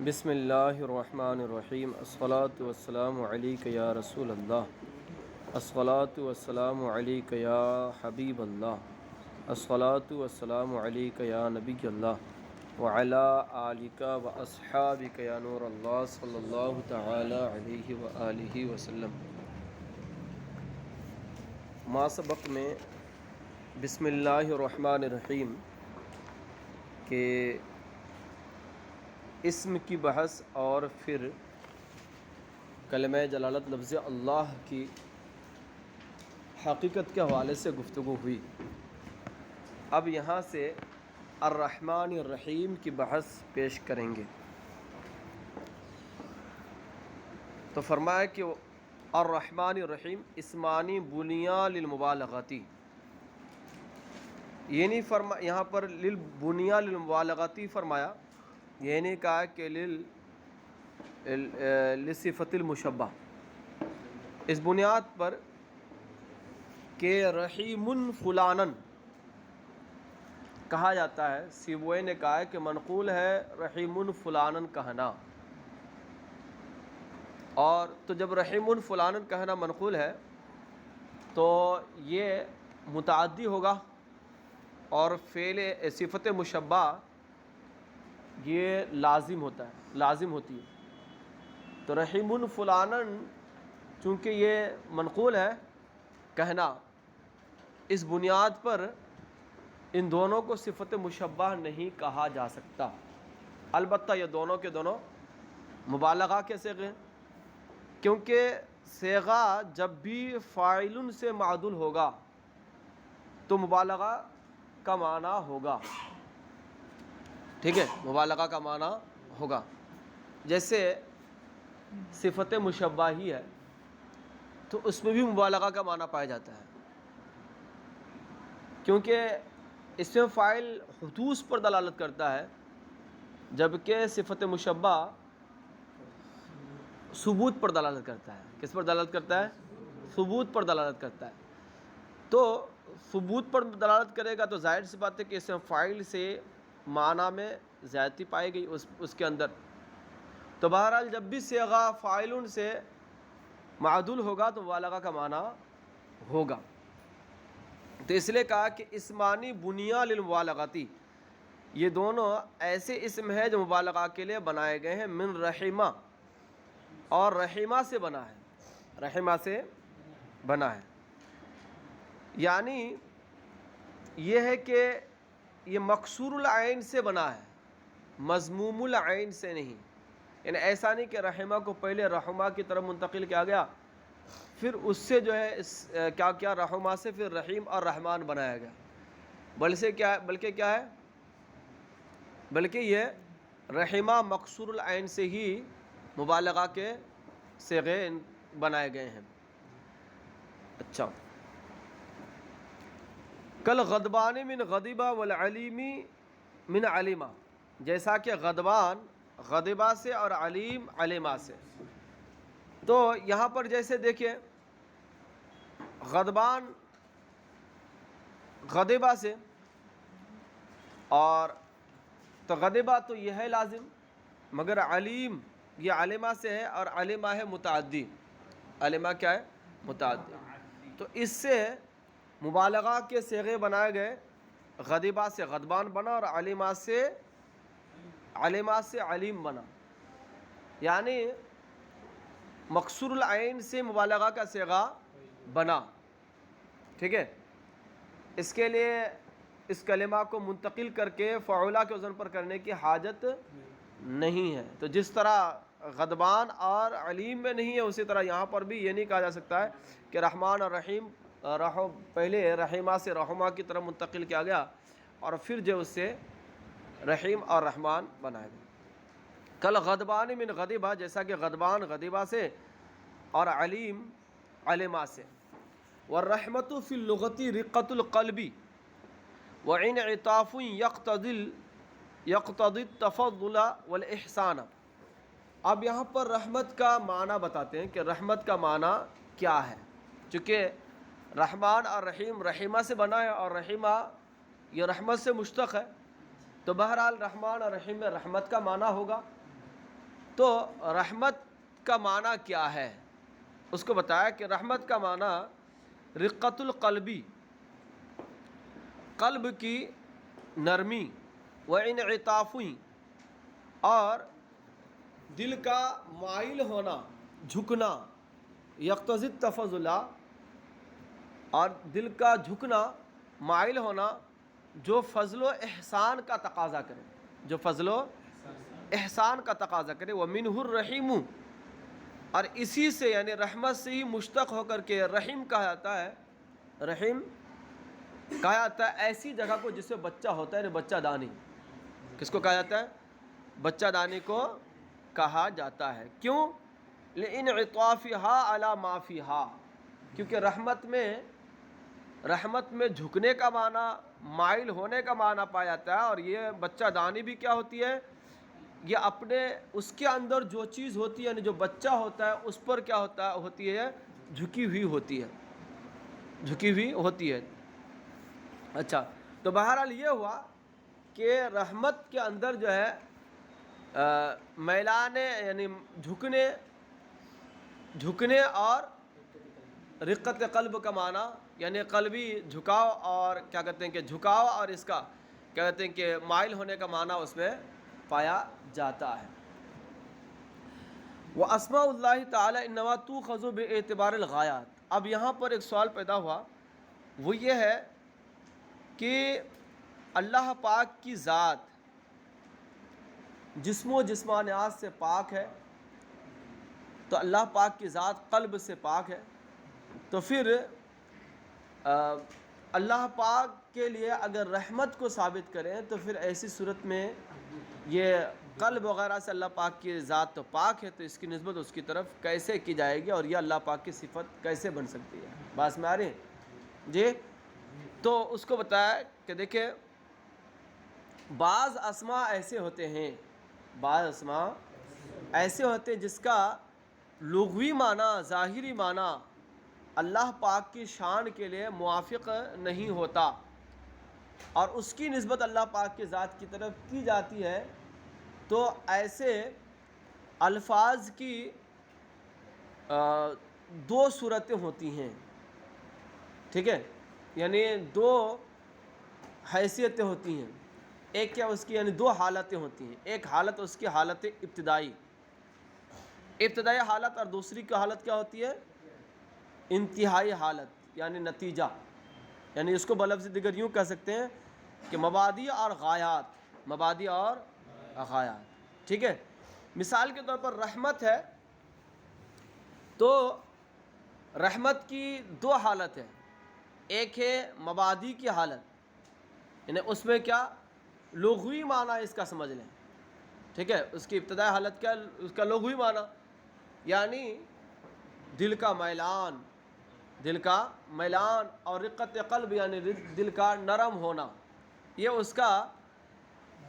بسم اللہ الرحمن الرحیم الصلاۃ والسلام علیک یا رسول اللہ، الصلاۃ والسلام علیک یا حبیب اللہ، الصلاۃ والسلام علیک یا نبی اللہ وعلی آلک و اصحابک یا نور اللہ صلی اللہ تعالی علیہ وآلہ وسلم۔ ما سبق میں بسم اللہ الرحمن الرحیم کے اسم کی بحث اور پھر کلمہ جلالت لفظ اللہ کی حقیقت کے حوالے سے گفتگو ہوئی۔ اب یہاں سے الرحمن الرحیم کی بحث پیش کریں گے۔ تو فرمایا کہ الرحمن الرحیم اسمانی بنیا للمبالغتی، یہ نہیں یہاں پر بنیا للمبالغتی فرمایا، یہ نہیں کہا کہ لصفت المشبہ، اس بنیاد پر کہ رحیم فلانن کہا جاتا ہے۔ سیبوئے نے کہا ہے کہ منقول ہے رحیم فلانن کہنا، اور تو جب رحیم فلانن کہنا منقول ہے تو یہ متعدی ہوگا، اور فعل صفت مشبہ یہ لازم ہوتی ہے۔ تو رحیم فلانن چونکہ یہ منقول ہے کہنا، اس بنیاد پر ان دونوں کو صفت مشبہ نہیں کہا جا سکتا۔ البتہ یہ دونوں کے دونوں مبالغہ کے صیغے ہیں، کیونکہ صیغہ جب بھی فاعل سے معدول ہوگا تو مبالغہ کا معنی ہوگا، ٹھیک ہے، مبالغہ کا معنی ہوگا۔ جیسے صفت مشبہ ہی ہے تو اس میں بھی مبالغہ کا معنی پایا جاتا ہے، کیونکہ اس میں فاعل حدوث پر دلالت کرتا ہے، جبکہ صفت مشبہ ثبوت پر دلالت کرتا ہے۔ کس پر دلالت کرتا ہے؟ ثبوت پر دلالت کرتا ہے۔ تو ثبوت پر دلالت کرے گا تو ظاہر سی بات ہے کہ اس میں فاعل سے معنی میں زیادتی پائی گئی اس کے اندر۔ تو بہرحال جب بھی صیغہ فاعل سے معدول ہوگا تو مبالغہ کا معنی ہوگا۔ تو اس لیے کہا کہ اسمانی بنیا للمبالغتی، یہ دونوں ایسے اسم ہیں جو مبالغہ کے لیے بنائے گئے ہیں۔ من رحیمہ، اور رحیمہ سے بنا ہے، رحیمہ سے بنا ہے، یعنی یہ ہے کہ یہ مکسور العین سے بنا ہے، مضموم العین سے نہیں۔ یعنی ایسا نہیں کہ رحمہ کو پہلے رحمہ کی طرف منتقل کیا گیا، پھر اس سے جو ہے کیا رحمہ سے پھر رحیم اور رحمان بنایا گیا، بلکہ کیا ہے، بلکہ یہ رحمہ مکسور العین سے ہی مبالغہ کے صیغے بنائے گئے ہیں۔ اچھا، کل غضبان من غضبہ والعلیمی من علیمہ، جیسا کہ غضبان غضبہ سے اور علیم علیمہ سے۔ تو یہاں پر جیسے دیکھیں غضبان غضبہ سے، اور تو غضبہ تو یہ ہے لازم، مگر علیم یہ علیمہ سے ہے، اور علیمہ ہے متعدی۔ علیمہ کیا ہے؟ متعدی۔ تو اس سے مبالغہ کے صیغے بنائے گئے، غضبہ سے غضبان بنا اور علیمہ سے علیم بنا، یعنی مکسور العین سے مبالغہ کا صیغہ بنا، ٹھیک ہے۔ اس کے لیے اس کلمہ کو منتقل کر کے فعولہ کے وزن پر کرنے کی حاجت نہیں ہے۔ تو جس طرح غضبان اور علیم میں نہیں ہے، اسی طرح یہاں پر بھی یہ نہیں کہا جا سکتا ہے کہ رحمان اور رحیم پہلے رحیمہ سے رحمہ کی طرف منتقل کیا گیا اور پھر جو اس سے رحیم اور رحمان بنائے گئے۔ کل غضبان من غضبہ، جیسا کہ غضبان غضبہ سے اور علیم علیمہ سے۔ والرحمت فی اللغت رقۃ القلب وانعطاف یقتضی التفضل والاحسان۔ اب یہاں پر رحمت کا معنی بتاتے ہیں کہ رحمت کا معنی کیا ہے، چونکہ رحمان اور رحیم رحیمہ سے بنا ہے، اور رحیمہ یہ رحمت سے مشتق ہے، تو بہرحال رحمان اور رحیم میں رحمت کا معنی ہوگا، تو رحمت کا معنی کیا ہے؟ اس کو بتایا کہ رحمت کا معنی رقت القلبی، قلب کی نرمی، و انعطافی، اور دل کا مائل ہونا، جھکنا، یقتضی التفضل، اور دل کا جھکنا، مائل ہونا جو فضل و احسان کا تقاضا کرے، جو فضل و احسان کا تقاضا کرے، ومنہ الرحیم، اور اسی سے یعنی رحمت سے ہی مشتق ہو کر کے رحیم کہا جاتا ہے۔ رحیم کہا جاتا ہے ایسی جگہ کو جس سے بچہ ہوتا ہے، یعنی بچہ دانی۔ کس کو کہا جاتا ہے؟ بچہ دانی کو کہا جاتا ہے۔ کیوں؟ لِانْعِطَافِهَا عَلَى مَا فِيهَا، کیونکہ رحمت میں جھکنے کا معنی، مائل ہونے کا معنی پایا جاتا ہے، اور یہ بچہ دانی بھی کیا ہوتی ہے؟ یہ اپنے اس کے اندر جو چیز ہوتی ہے، یعنی جو بچہ ہوتا ہے اس پر کیا ہوتی ہے؟ جھکی ہوئی ہوتی ہے، جھکی ہوئی ہوتی ہے۔ اچھا، تو بہرحال یہ ہوا کہ رحمت کے اندر جو ہے میلانے یعنی جھکنے اور رقت قلب کا معنی یعنی قلبی جھکاؤ، اور کیا کہتے ہیں کہ جھکاؤ، اور اس کا کیا کہتے ہیں کہ مائل ہونے کا معنی اس میں پایا جاتا ہے۔ وَأَسْمَاءُ اللَّهِ تَعَالَى إِنَّمَا تُؤْخَذُ بِاعْتِبَارِ الْغَایَاتِ۔ اب یہاں پر ایک سوال پیدا ہوا، وہ یہ ہے کہ اللہ پاک کی ذات جسم و جسمانیات سے پاک ہے، تو اللہ پاک کی ذات قلب سے پاک ہے، تو پھر اللہ پاک کے لیے اگر رحمت کو ثابت کریں تو پھر ایسی صورت میں یہ قلب وغیرہ سے اللہ پاک کی ذات تو پاک ہے، تو اس کی نسبت اس کی طرف کیسے کی جائے گی، اور یہ اللہ پاک کی صفت کیسے بن سکتی ہے؟ بات میں آ رہی ہے جی؟ تو اس کو بتایا کہ دیکھیں بعض اسماء ایسے ہوتے ہیں، بعض اسماء ایسے ہوتے ہیں جس کا لغوی معنی، ظاہری معنی اللہ پاک کی شان کے لیے موافق نہیں ہوتا، اور اس کی نسبت اللہ پاک کی ذات کی طرف کی جاتی ہے، تو ایسے الفاظ کی دو صورتیں ہوتی ہیں، ٹھیک ہے؟ یعنی دو حیثیتیں ہوتی ہیں۔ ایک کیا اس کی یعنی دو حالتیں ہوتی ہیں، ایک حالت اس کی حالت ابتدائی حالت، اور دوسری کی حالت کیا ہوتی ہے؟ انتہائی حالت یعنی نتیجہ، یعنی اس کو بلفظ دیگر یوں کہہ سکتے ہیں کہ مبادی اور غایات، مبادی اور غایات، ٹھیک ہے؟ مثال کے طور پر رحمت ہے، تو رحمت کی دو حالت ہے، ایک ہے مبادی کی حالت، یعنی اس میں کیا لغوی معنی اس کا سمجھ لیں، ٹھیک ہے؟ اس کی ابتدائی حالت کیا؟ اس کا لغوی معنی یعنی دل کا میلان اور رقت قلب یعنی دل کا نرم ہونا، یہ اس کا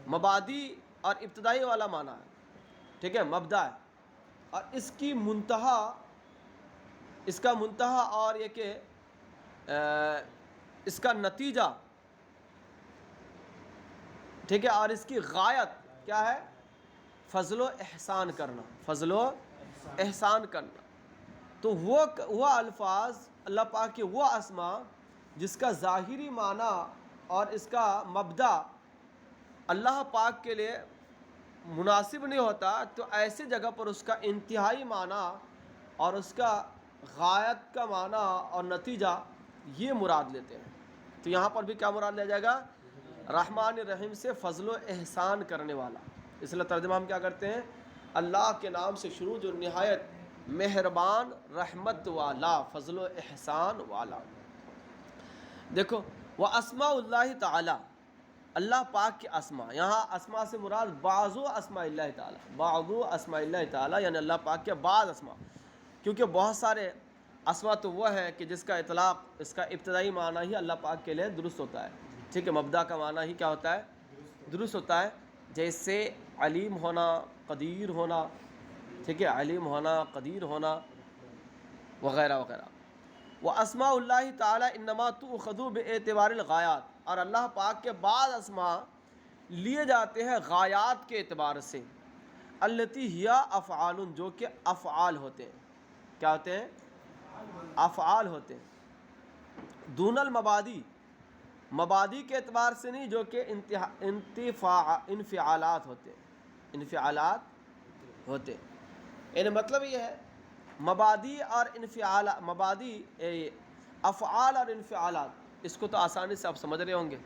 مبادی اور ابتدائی والا معنی ہے، ٹھیک ہے؟ مبدا ہے، اور اس کا منتہا اور یہ کہ اس کا نتیجہ، ٹھیک ہے، اور اس کی غایت کیا ہے؟ فضل و احسان کرنا، فضل و احسان کرنا۔ تو وہ الفاظ اللہ پاک کے وہ اسماء جس کا ظاہری معنی اور اس کا مبدا اللہ پاک کے لیے مناسب نہیں ہوتا، تو ایسی جگہ پر اس کا انتہائی معنی اور اس کا غایت کا معنی اور نتیجہ یہ مراد لیتے ہیں۔ تو یہاں پر بھی کیا مراد لیا جائے گا؟ رحمان الرحیم سے فضل و احسان کرنے والا۔ اس لیے ترجمہ ہم کیا کرتے ہیں؟ اللہ کے نام سے شروع جو نہایت مہربان، رحمت والا، فضل و احسان والا۔ دیکھو وہ اسماء اللہ تعالی، اللہ پاک کے اسماء، یہاں اسماء سے مراد بعض اسماء اللہ تعالی، بعض اسماء اللہ تعالی یعنی اللہ پاک کے بعض اسماء، کیونکہ بہت سارے اسماء تو وہ ہے کہ جس کا اطلاق اس کا ابتدائی معنی ہی اللہ پاک کے لیے درست ہوتا ہے، ٹھیک ہے؟ مبدا کا معنی ہی کیا ہوتا ہے؟ درست ہوتا ہے، جیسے علیم ہونا، قدیر ہونا، ٹھیک ہے؟ علیم ہونا، قدیر ہونا، وغیرہ وغیرہ۔ وَأَسْمَاءُ اللَّهِ تَعَالَى إِنَّمَا تُؤْخَذُ بِاعْتِبَارِ الْغَایَاتِ، اور اللہ پاک کے بعض اسماء لیے جاتے ہیں غایات کے اعتبار سے۔ التی ہیا افعال، جو کہ افعال ہوتے ہیں. کیا ہوتے ہیں؟ افعال ہوتے ہیں. دون المبادی، مبادی کے اعتبار سے نہیں، جو کہ انفعالات ہوتے ہیں. انفعالات ہوتے ہیں. یعنی مطلب یہ ہے مبادی اور مبادی افعال اور انفعالات، اس کو تو آسانی سے آپ سمجھ رہے ہوں گے.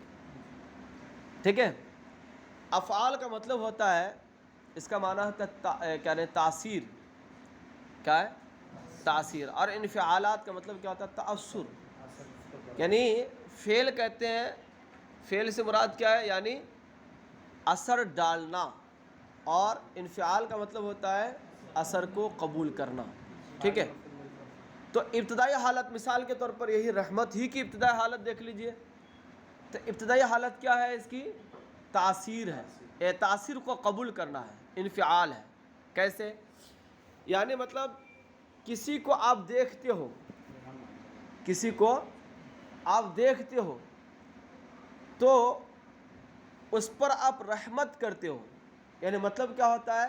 ٹھیک ہے. افعال کا مطلب ہوتا ہے، اس کا معنی ہوتا ہے کیا ہے؟ تاثیر. کیا ہے؟ تاثیر. اور انفعالات کا مطلب کیا ہوتا ہے؟ تأثر. یعنی فعل کہتے ہیں، فعل سے مراد کیا ہے؟ یعنی اثر ڈالنا. اور انفعال کا مطلب ہوتا ہے اثر کو قبول کرنا. ٹھیک ہے. تو ابتدائی حالت مثال کے طور پر یہی رحمت ہی کی ابتدائی حالت دیکھ لیجئے. تو ابتدائی حالت کیا ہے اس کی؟ تاثیر ہے. تاثیر کو قبول کرنا ہے، انفعال ہے. کیسے؟ یعنی مطلب کسی کو آپ دیکھتے ہو، کسی کو آپ دیکھتے ہو تو اس پر آپ رحمت کرتے ہو. یعنی مطلب کیا ہوتا ہے؟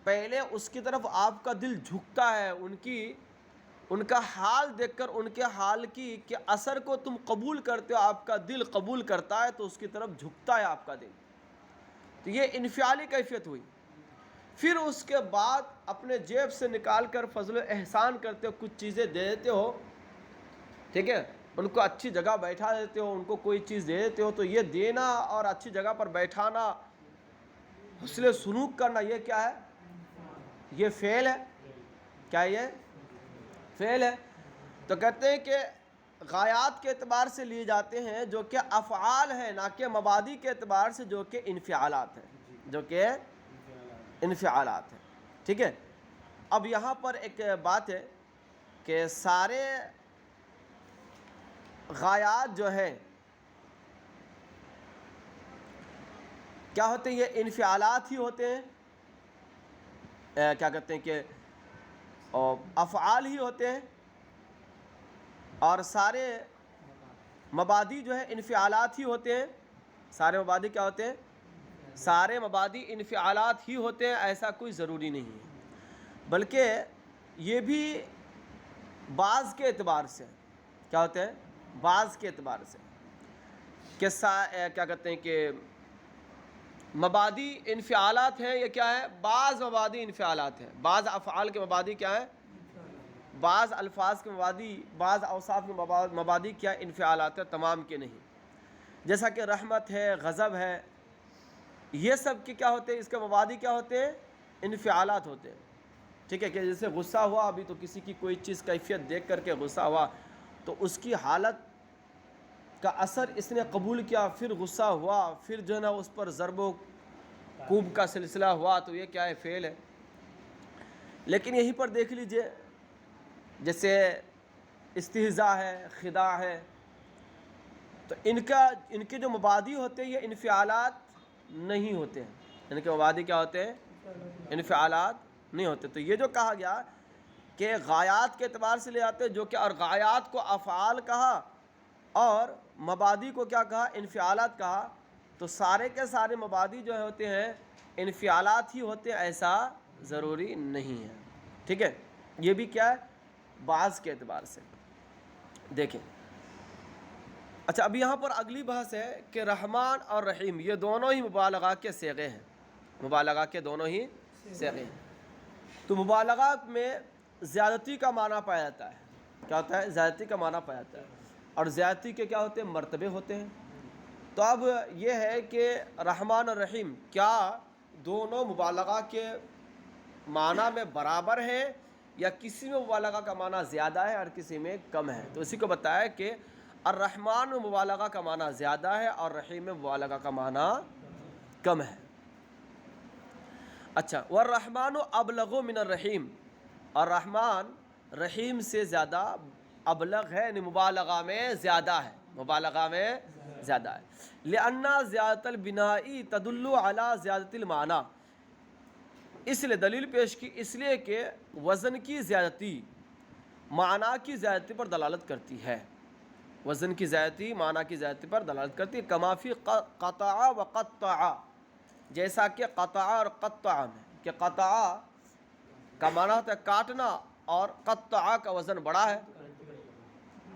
پہلے اس کی طرف آپ کا دل جھکتا ہے، ان کا حال دیکھ کر، ان کے حال کی کہ اثر کو تم قبول کرتے ہو، آپ کا دل قبول کرتا ہے تو اس کی طرف جھکتا ہے آپ کا دل. تو یہ انفعالی کیفیت ہوئی. پھر اس کے بعد اپنے جیب سے نکال کر فضل و احسان کرتے ہو، کچھ چیزیں دے دیتے ہو. ٹھیک ہے. ان کو اچھی جگہ بیٹھا دیتے ہو، ان کو کوئی چیز دے دیتے ہو. تو یہ دینا اور اچھی جگہ پر بیٹھانا، حسن سلوک کرنا، یہ کیا ہے؟ یہ فعل ہے. کیا یہ فعل ہے؟ تو کہتے ہیں کہ غایات کے اعتبار سے لیے جاتے ہیں جو کہ افعال ہیں، نہ کہ مبادی کے اعتبار سے جو کہ انفعالات ہیں. جو کہ انفعالات ہیں. ٹھیک ہے. اب یہاں پر ایک بات ہے کہ سارے غایات جو ہیں کیا ہوتے ہیں؟ یہ انفعالات ہی ہوتے ہیں. کیا کہتے ہیں کہ افعال ہی ہوتے ہیں. اور سارے مبادی جو ہے انفعالات ہی ہوتے ہیں. سارے مبادی کیا ہوتے ہیں؟ سارے مبادی انفعالات ہی ہوتے ہیں، ایسا کوئی ضروری نہیں ہے. بلکہ یہ بھی بعض کے اعتبار سے کیا ہوتے ہیں؟ بعض کے اعتبار سے کہ کیا کہتے ہیں کہ مبادی انفعالات ہیں. یہ کیا ہے؟ بعض مبادی انفعالات ہیں. بعض افعال کے مبادی کیا ہیں؟ بعض الفاظ کے مبادی، بعض اوصاف کے مبادی کیا انفعالات ہیں، تمام کے نہیں. جیسا کہ رحمت ہے، غضب ہے، یہ سب کے کیا ہوتے ہیں؟ اس کے مبادی کیا ہوتے ہیں؟ انفعالات ہوتے ہیں. ٹھیک ہے. کہ جیسے غصہ ہوا، ابھی تو کسی کی کوئی چیز کیفیت دیکھ کر کے غصہ ہوا تو اس کی حالت کا اثر اس نے قبول کیا، پھر غصہ ہوا، پھر جو ہے نا اس پر ضرب و کوب کا سلسلہ ہوا، تو یہ کیا ہے؟ فعل ہے. لیکن یہیں پر دیکھ لیجئے، جیسے استہزاء ہے، خداع ہے، تو ان کے جو مبادی ہوتے ہیں یہ انفعالات نہیں ہوتے ہیں. ان کے مبادی کیا ہوتے ہیں؟ انفعالات نہیں ہوتے. تو یہ جو کہا گیا کہ غایات کے اعتبار سے لے آتے ہیں، جو کہ اور غایات کو افعال کہا اور مبادی کو کیا کہا؟ انفعالات کہا. تو سارے کے سارے مبادی جو ہوتے ہیں انفعالات ہی ہوتے ہیں، ایسا ضروری نہیں ہے. ٹھیک ہے. یہ بھی کیا ہے؟ بعض کے اعتبار سے. دیکھیں اچھا، اب یہاں پر اگلی بحث ہے کہ رحمان اور رحیم یہ دونوں ہی مبالغہ کے صیغے ہیں. مبالغہ کے دونوں ہی صیغے ہیں. تو مبالغہ میں زیادتی کا معنی پایا جاتا ہے. کیا ہوتا ہے؟ زیادتی کا معنی پایا جاتا ہے. اور زیادتی کے کیا ہوتے ہیں؟ مرتبے ہوتے ہیں. تو اب یہ ہے کہ رحمان اور رحیم کیا دونوں مبالغہ کے معنی میں برابر ہیں، یا کسی میں مبالغہ کا معنی زیادہ ہے اور کسی میں کم ہے؟ تو اسی کو بتایا کہ الرحمن میں مبالغہ کا معنی زیادہ ہے اور رحیم میں مبالغہ کا معنی کم ہے. اچھا، والرحمن ابلغ من الرحیم، اور رحمان رحیم سے زیادہ ابلغ ہے، یعنی مبالغہ میں زیادہ ہے. مبالغہ میں زیادہ ہے. لأن زیادۃ البناء تدل علی زیادۃ المعنی، اس لیے دلیل پیش کی، اس لیے کہ وزن کی زیادتی معنی کی زیادتی پر دلالت کرتی ہے. وزن کی زیادتی معنی کی زیادتی پر دلالت کرتی ہے. کما فی قطع و قطع، جیسا کہ قطع اور قطع میں کہ قطع کا معنی ہوتا ہے کاٹنا اور قطع کا وزن بڑا ہے،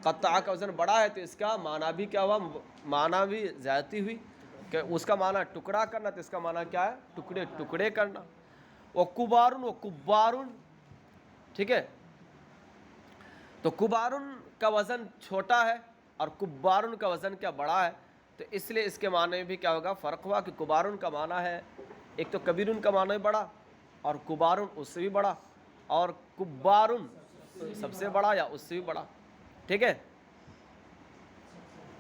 قطع کا وزن بڑا ہے تو اس کا معنی بھی کیا ہوا، معنی بھی زیادتی ہوئی کہ اس کا معنی ٹکڑا کرنا، تو اس کا معنی کیا ہے، ٹکڑے ٹکڑے کرنا. وہ کبارن و کبارن، ٹھیک ہے. تو کبارن کا وزن چھوٹا ہے اور کبارن کا وزن کیا بڑا ہے، تو اس لیے اس کے معنی میں بھی کیا ہوگا، فرق ہوا کہ کبارن کا معنی ہے ایک تو کبیرن کا معنی بڑا اور کبارن اس سے بھی بڑا، اور کبارن سب سے بڑا یا اس سے بھی بڑا، ٹھیک ہے.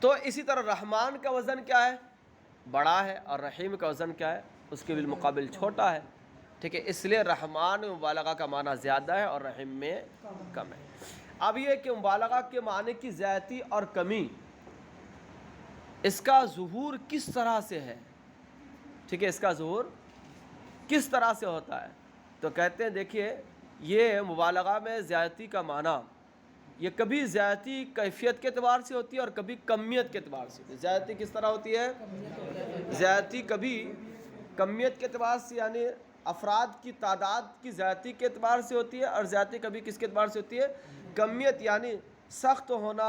تو اسی طرح رحمان کا وزن کیا ہے، بڑا ہے، اور رحیم کا وزن کیا ہے، اس کے بالمقابل چھوٹا ہے، ٹھیک ہے. اس لیے رحمان میں مبالغہ کا معنی زیادہ ہے اور رحیم میں کم ہے. اب یہ کہ مبالغہ کے معنی کی زیادتی اور کمی اس کا ظہور کس طرح سے ہے، ٹھیک ہے، اس کا ظہور کس طرح سے ہوتا ہے. تو کہتے ہیں دیکھیے یہ مبالغہ میں زیادتی کا معنی یہ کبھی زیادتی کیفیت کے اعتبار سے ہوتی ہے اور کبھی کمیت کے اعتبار سے ہوتی ہے. زیادتی کس طرح ہوتی ہے، زیادتی کبھی کمیت کے اعتبار سے یعنی افراد کی تعداد کی زیادتی کے اعتبار سے ہوتی ہے، اور زیادتی کبھی کس کے اعتبار سے ہوتی ہے، کمیت یعنی سخت ہونا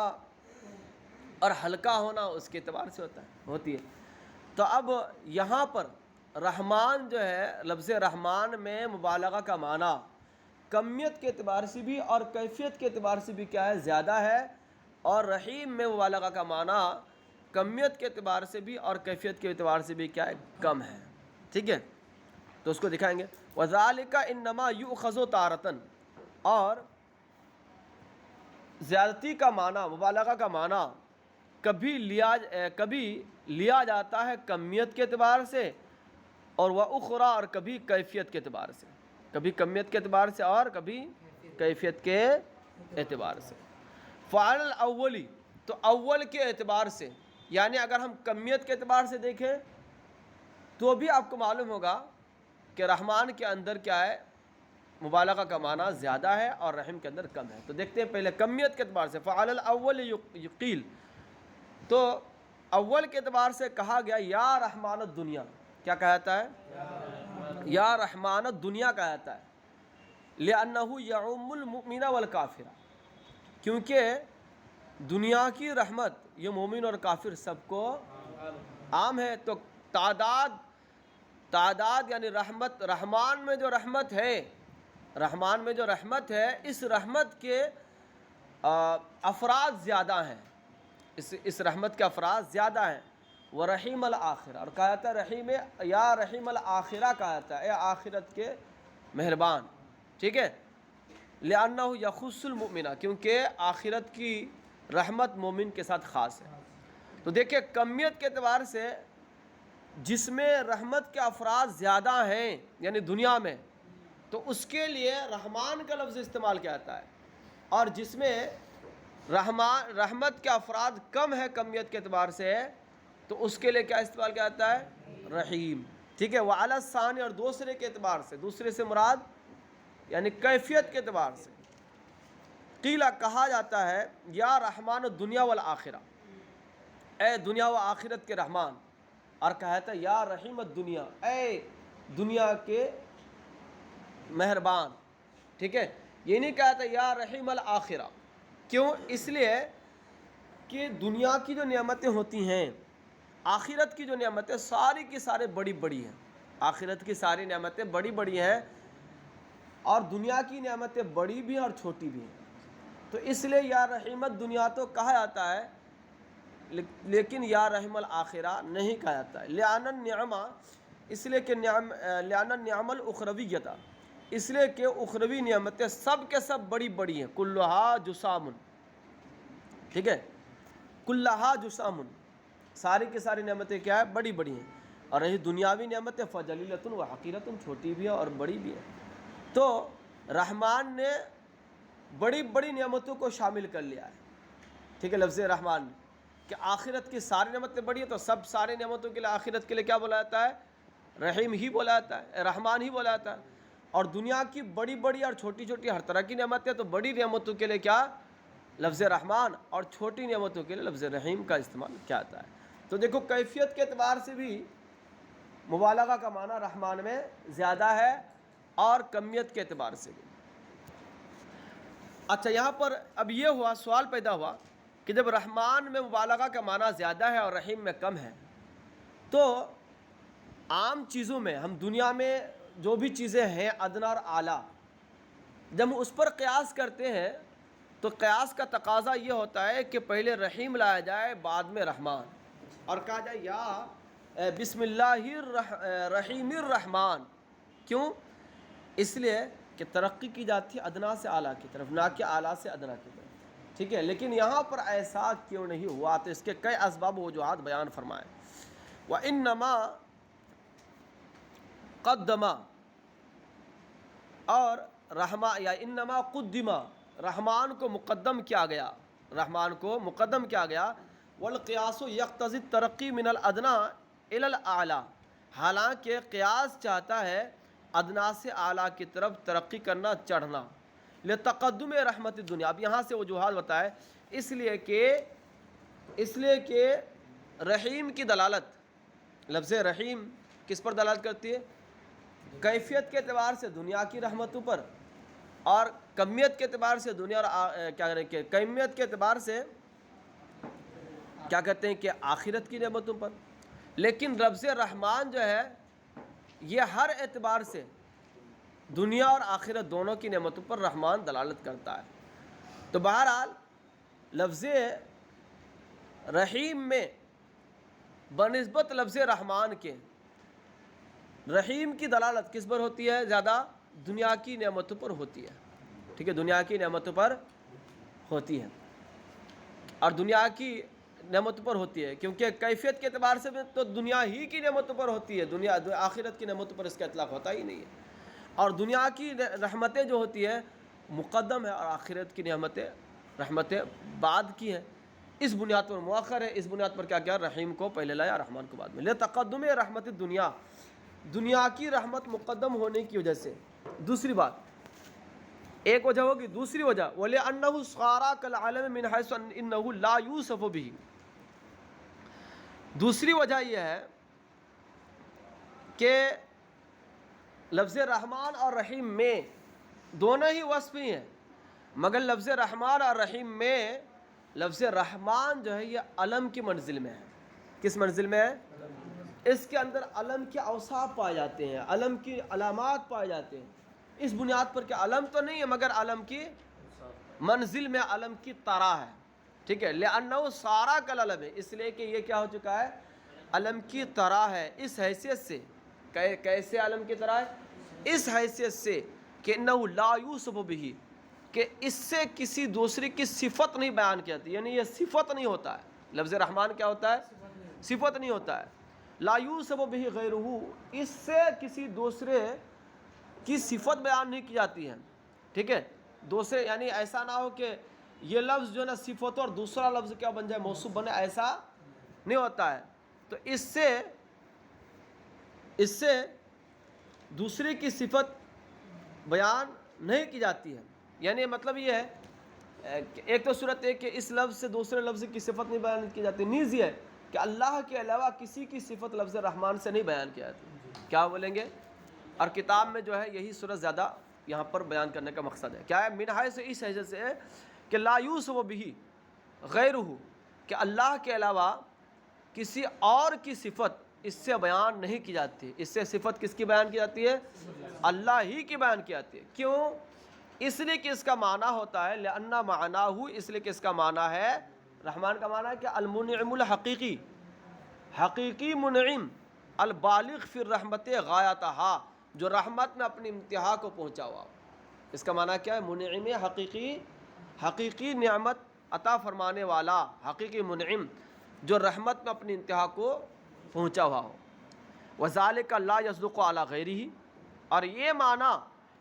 اور ہلکا ہونا اس کے اعتبار سے ہوتی ہے. تو اب یہاں پر رحمان جو ہے، لفظ رحمان میں مبالغہ کا معنی کمیت کے اعتبار سے بھی اور کیفیت کے اعتبار سے بھی کیا ہے، زیادہ ہے، اور رحیم میں مبالغہ کا معنی کمیت کے اعتبار سے بھی اور کیفیت کے اعتبار سے بھی کیا ہے، کم ہے، ٹھیک ہے. تو اس کو دکھائیں گے. وَذَلِكَ إِنَّمَا يُؤْخَذُ تَارَةً، اور زیادتی کا معنی، مبالغہ کا معنی کبھی لیا جاتا ہے کمیت کے اعتبار سے اور وَأُخْرَى، اور کبھی کیفیت کے اعتبار سے، کبھی کمیت کے اعتبار سے اور کبھی کیفیت کے اعتبار سے. فعل الاولی، تو اول کے اعتبار سے، یعنی اگر ہم کمیت کے اعتبار سے دیکھیں تو بھی آپ کو معلوم ہوگا کہ رحمان کے اندر کیا ہے، مبالغہ کا معنی زیادہ ہے اور رحم کے اندر کم ہے. تو دیکھتے ہیں پہلے کمیت کے اعتبار سے. فعل الاول یقیل، تو اول کے اعتبار سے کہا گیا یا رحمان الدنیا، کیا کہتا ہے، یا رحمان الدنیا کہتا ہے. لِأَنَّهُ يَعُمُّ الْمُؤْمِنَ وَالْكَافِرَ، کیونکہ دنیا کی رحمت یہ مومن اور کافر سب کو عام ہے. تو تعداد یعنی رحمت، رحمان میں جو رحمت ہے، رحمان میں جو رحمت ہے، اس رحمت کے افراد زیادہ ہیں، اس رحمت کے افراد زیادہ ہیں. وَرَحِيمَ الْآخِرَةِ، اور کہا جاتا ہے رحیم، یا رحیم الآخرہ کہا جاتا ہے، اے آخرت کے مہربان، ٹھیک ہے. لِأَنَّهُ يَخُصُّ الْمُؤْمِنَ، کیونکہ آخرت کی رحمت مومن کے ساتھ خاص ہے. تو دیکھیں کمیت کے اعتبار سے جس میں رحمت کے افراد زیادہ ہیں یعنی دنیا میں، تو اس کے لیے رحمان کا لفظ استعمال کیا جاتا ہے، اور جس میں رحمت کے افراد کم ہے کمیت کے اعتبار سے، تو اس کے لیے کیا استعمال کیا جاتا ہے، رحیم، ٹھیک ہے. وعلی الثانی، اور دوسرے کے اعتبار سے، دوسرے سے مراد یعنی کیفیت کے اعتبار سے، قیلہ کہا جاتا ہے یا رحمان الدنیا والآخرہ، اے دنیا و آخرت کے رحمان، اور کہا جاتا ہے یا رحیم الدنیا، اے دنیا کے مہربان، ٹھیک ہے. یہ نہیں کہا جاتا یا رحیم الآخرہ، کیوں، اس لیے کہ دنیا کی جو نعمتیں ہوتی ہیں، آخرت کی جو نعمتیں ساری کی سارے بڑی بڑی ہیں، آخرت کی ساری نعمتیں بڑی بڑی ہیں، اور دنیا کی نعمتیں بڑی بھی ہیں اور چھوٹی بھی ہیں. تو اس لیے یا رحمت دنیا تو کہا جاتا ہے لیکن یا رحم الآخرہ نہیں کہا جاتا ہے. لِأَنَّ النِّعْمَ، اس لیے کہ لِأَنَّ النِّعْمَ الْأُخْرَوِيَّةَ، اس لیے کہ اخروی نعمتیں سب کے سب بڑی بڑی ہیں. کلھا جسام، ٹھیک ہے، کلھا جسام، ساری کی ساری نعمتیں کیا ہے، بڑی بڑی ہیں. اور رہی دنیاوی نعمتیں فجلیلۃ و حقیرۃ، چھوٹی بھی ہے اور بڑی بھی ہے. تو رحمان نے بڑی بڑی نعمتوں کو شامل کر لیا ہے، ٹھیک ہے، لفظ رحمان نے، کہ آخرت کی ساری نعمتیں بڑی ہیں تو سب ساری نعمتوں کے لیے آخرت کے لیے کیا بولا جاتا ہے، رحیم ہی بولا جاتا ہے، رحمان ہی بولا جاتا ہے. اور دنیا کی بڑی بڑی اور چھوٹی چھوٹی ہر طرح کی نعمتیں، تو بڑی نعمتوں کے لیے کیا لفظ رحمان، اور چھوٹی نعمتوں کے لیے لفظ رحیم کا استعمال کیا جاتا ہے. تو دیکھو کیفیت کے اعتبار سے بھی مبالغہ کا معنی رحمان میں زیادہ ہے، اور کمیت کے اعتبار سے بھی۔ اچھا، یہاں پر اب یہ ہوا، سوال پیدا ہوا کہ جب رحمان میں مبالغہ کا معنی زیادہ ہے اور رحیم میں کم ہے، تو عام چیزوں میں، ہم دنیا میں جو بھی چیزیں ہیں ادنا اور اعلیٰ، جب ہم اس پر قیاس کرتے ہیں تو قیاس کا تقاضا یہ ہوتا ہے کہ پہلے رحیم لایا جائے، بعد میں رحمان، اور کہا جائے یا بسم اللہ الرحیم الرحمن۔ کیوں؟ اس لیے کہ ترقی کی جاتی ہے ادنا سے اعلیٰ کی طرف، نہ کہ اعلیٰ سے ادنا کی طرف، ٹھیک ہے؟ لیکن یہاں پر ایسا کیوں نہیں ہوا؟ تو اس کے کئی اسباب و وجوہات بیان فرمائے۔ وَإِنَّمَا قدما، اور یا انما قدما، رحمان کو مقدم کیا گیا، رحمان کو مقدم کیا گیا۔ والقیاس یقتضی الترقی من الادنا الی الاعلی، حالانکہ قیاس چاہتا ہے ادنا سے اعلیٰ کی طرف ترقی کرنا، چڑھنا۔ لتقدم رحمت الدنیا، اب یہاں سے وجوہات بتائے، اس لیے کہ رحیم کی دلالت، لفظ رحیم کس پر دلالت کرتی ہے؟ کیفیت کے اعتبار سے دنیا کی رحمتوں پر، اور کمیت کے اعتبار سے دنیا اور کمیت کے اعتبار سے کیا کہتے ہیں کہ آخرت کی نعمتوں پر۔ لیکن لفظ رحمان جو ہے یہ ہر اعتبار سے دنیا اور آخرت دونوں کی نعمتوں پر رحمان دلالت کرتا ہے۔ تو بہرحال لفظ رحیم میں بنسبت لفظ رحمان کے، رحیم کی دلالت کس پر ہوتی ہے؟ زیادہ دنیا کی نعمتوں پر ہوتی ہے، ٹھیک ہے؟ دنیا کی نعمتوں پر ہوتی ہے، اور دنیا کی نعمتوں پر ہوتی ہے، کیونکہ کیفیت کے اعتبار سے بھی تو دنیا ہی کی نعمتوں پر ہوتی ہے، دنیا آخرت کی نعمتوں پر اس کا اطلاق ہوتا ہی نہیں ہے۔ اور دنیا کی رحمتیں جو ہوتی ہے مقدم ہے، اور آخرت کی رحمتیں بعد کی ہیں، اس بنیاد پر مؤخر ہے، اس بنیاد پر کیا رحیم کو پہلے لایا، رحمان کو بعد میں۔ لتقدم رحمت الدنیا، دنیا کی رحمت مقدم ہونے کی وجہ سے۔ دوسری بات، ایک وجہ ہوگی، دوسری وجہ وَلِأَنَّهُ صَارَ كَالْعَلَمِ مِنْ حَيْثُ إِنَّهُ لَا يُوصَفُ بِهِ، دوسری وجہ یہ ہے کہ لفظ رحمان اور رحیم میں دونوں ہی وصف ہی ہیں، مگر لفظ رحمان اور رحیم میں لفظ رحمان جو ہے یہ علم کی منزل میں ہے۔ کس منزل میں ہے؟ اس کے اندر علم کے اوصاف پائے جاتے ہیں، علم کی علامات پائے جاتے ہیں، اس بنیاد پر کہ علم تو نہیں ہے مگر علم کی منزل میں علم کی طرح ہے، ٹھیک ہے؟ لأنه صار كالعلم، اس لیے کہ یہ کیا ہو چکا ہے؟ علم کی طرح ہے، اس حیثیت سے۔ کیسے علم کی طرح ہے؟ اس حیثیت سے کہ انه لا يوصف به، کہ اس سے کسی دوسری کی صفت نہیں بیان کی جاتی، یعنی یہ صفت نہیں ہوتا ہے۔ لفظ رحمان کیا ہوتا ہے؟ صفت نہیں ہوتا ہے۔ لا یوصف به غیرہ، اس سے کسی دوسرے کی صفت بیان نہیں کی جاتی ہے، ٹھیک ہے؟ دوسرے یعنی ایسا نہ ہو کہ یہ لفظ جو ہے نا صفت اور دوسرا لفظ کیا بن جائے، موصوف بنے، ایسا نہیں ہوتا ہے۔ تو اس سے دوسرے کی صفت بیان نہیں کی جاتی ہے، یعنی مطلب یہ ہے کہ ایک تو صورت ہے کہ اس لفظ سے دوسرے لفظ کی صفت نہیں بیان کی جاتی، نیز یہ ہے کہ اللہ کے علاوہ کسی کی صفت لفظ رحمان سے نہیں بیان کی جاتی۔ کیا بولیں گے؟ اور کتاب میں جو ہے یہی صورت زیادہ یہاں پر بیان کرنے کا مقصد ہے، کیا ہے؟ من حیث، اس حیثیت سے ہے کہ لا یوصف به غیرہ، کہ اللہ کے علاوہ کسی اور کی صفت اس سے بیان نہیں کی جاتی۔ اس سے صفت کس کی بیان کی جاتی ہے؟ اللہ ہی کی بیان کی جاتی ہے۔ کیوں؟ اس لیے کہ اس کا معنی ہوتا ہے لأن معناہ، اس لیے کہ اس کا معنی ہے، رحمان کا معنی ہے کہ المنعم الحقیقی، حقیقی منعم، البالغ فی الرحمت غایتہا، جو رحمت میں اپنی انتہا کو پہنچا ہوا۔ اس کا معنی کیا ہے؟ منعم حقیقی، حقیقی نعمت عطا فرمانے والا، حقیقی منعم جو رحمت میں اپنی انتہا کو پہنچا ہوا ہو۔ وذالک لا یصدق علی غیرہ، اور یہ معنی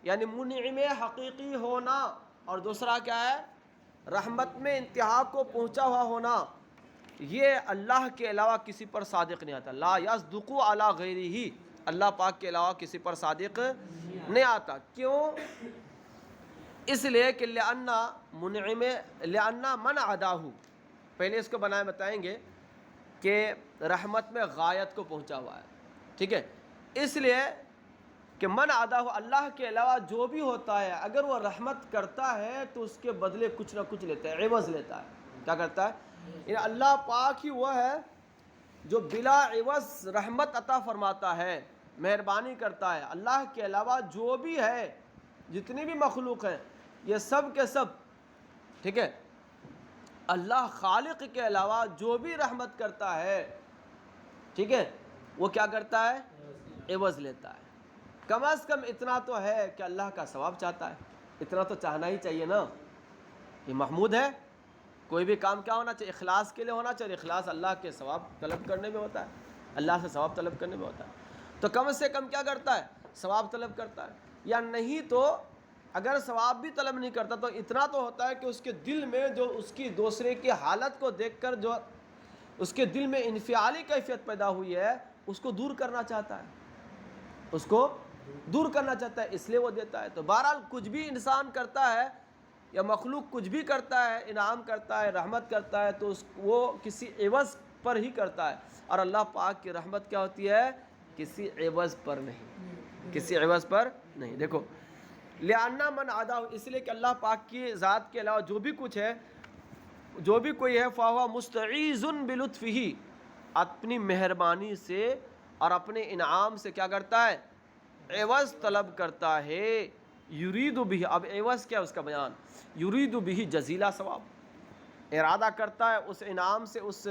یعنی منعم حقیقی ہونا، اور دوسرا کیا ہے؟ رحمت میں انتہا کو پہنچا ہوا ہونا، یہ اللہ کے علاوہ کسی پر صادق نہیں آتا۔ لا یصدق علی غیرہ، اللہ پاک کے علاوہ کسی پر صادق نہیں آتا۔ کیوں؟ اس لیے کہ لأن من عداہ، پہلے اس کو بتائیں گے کہ رحمت میں غایت کو پہنچا ہوا ہے، ٹھیک ہے؟ اس لیے کہ من عداہ اللہ کے علاوہ جو بھی ہوتا ہے اگر وہ رحمت کرتا ہے تو اس کے بدلے کچھ نہ کچھ لیتا ہے، عوض لیتا ہے. کیا کرتا ہے؟ یعنی اللہ پاک ہی وہ ہے جو بلا عوض رحمت عطا فرماتا ہے، مہربانی کرتا ہے. اللہ کے علاوہ جو بھی ہے، جتنی بھی مخلوق ہیں، یہ سب کے سب، ٹھیک ہے، اللہ خالق کے علاوہ جو بھی رحمت کرتا ہے، ٹھیک ہے، وہ کیا کرتا ہے؟ عوض لیتا ہے. کم از کم اتنا تو ہے کہ اللہ کا ثواب چاہتا ہے. اتنا تو چاہنا ہی چاہیے نا. یہ محمود ہے. کوئی بھی کام کیا ہونا چاہیے؟ اخلاص کے لیے ہونا چاہیے. اخلاص اللہ کے ثواب طلب کرنے میں ہوتا ہے، اللہ سے ثواب طلب کرنے میں ہوتا ہے. تو کم سے کم کیا کرتا ہے؟ ثواب طلب کرتا ہے. یا نہیں تو اگر ثواب بھی طلب نہیں کرتا تو اتنا تو ہوتا ہے کہ اس کے دل میں جو اس کی دوسرے کی حالت کو دیکھ کر جو اس کے دل میں انفعالی کیفیت پیدا ہوئی ہے اس کو دور کرنا چاہتا ہے، اس کو دور کرنا چاہتا ہے، اس لیے وہ دیتا ہے. تو بہرحال کچھ بھی انسان کرتا ہے یا مخلوق کچھ بھی کرتا ہے، انعام کرتا ہے، رحمت کرتا ہے، تو وہ کسی عوض پر ہی کرتا ہے. اور اللہ پاک کی رحمت کیا ہوتی ہے؟ کسی عوض پر نہیں، کسی عوض پر نہیں. دیکھو لِأَنَّ مَنْ عَدَاهُ، اس لیے کہ اللہ پاک کی ذات کے علاوہ جو بھی کچھ ہے، جو بھی کوئی ہے، فَهُوَ مُسْتَعِيذٌ بِلُطْفِهِ، اپنی مہربانی سے اور اپنے انعام سے کیا کرتا ہے؟ عوض طلب کرتا ہے. یرید بھی، اب عوض کیا اس کا بیان، یرید بھی جزیلا ثواب، ارادہ کرتا ہے اس انعام سے، اس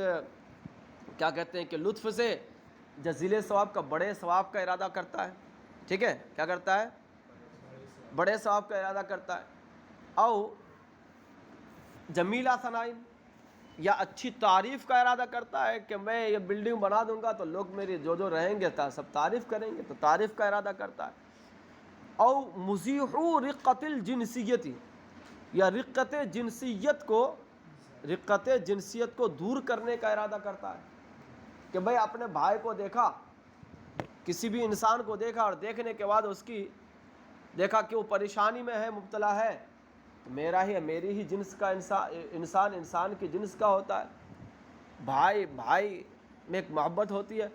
کیا کہتے ہیں کہ لطف سے جزیلے ثواب کا، بڑے ثواب کا ارادہ کرتا ہے. ٹھیک ہے، کیا کرتا ہے؟ بڑے ثواب کا ارادہ کرتا ہے. او جمیلہ ثنائن، یا اچھی تعریف کا ارادہ کرتا ہے کہ میں یہ بلڈنگ بنا دوں گا تو لوگ میری جو رہیں گے سب تعریف کریں گے، تو تعریف کا ارادہ کرتا ہے. او مزیحو رقت الجنسیت، یا رقت جنسیت کو دور کرنے کا ارادہ کرتا ہے کہ بھئی اپنے بھائی کو دیکھا، کسی بھی انسان کو دیکھا اور دیکھنے کے بعد اس کی دیکھا کہ وہ پریشانی میں ہے، مبتلا ہے، تو میری ہی جنس کا انسان کی جنس کا ہوتا ہے، بھائی میں ایک محبت ہوتی ہے،